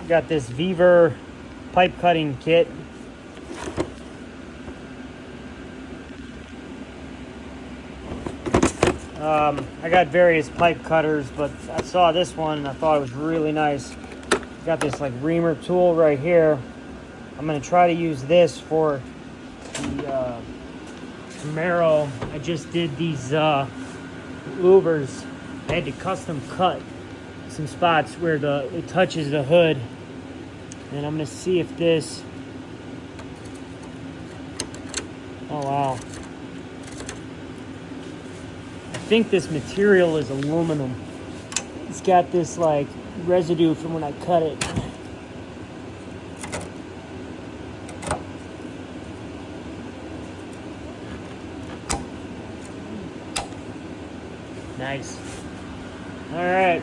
Got this vevor pipe cutting kit. I got various pipe cutters, but I saw this one and I thought it was really nice. Got this like reamer tool right here. I'm gonna try to use this for the Camaro. I just did these louvers. I had to custom cut some spots where it touches the hood, and I'm gonna see if this. Oh wow! I think this material is aluminum. It's got this like residue from when I cut it. Nice. All right.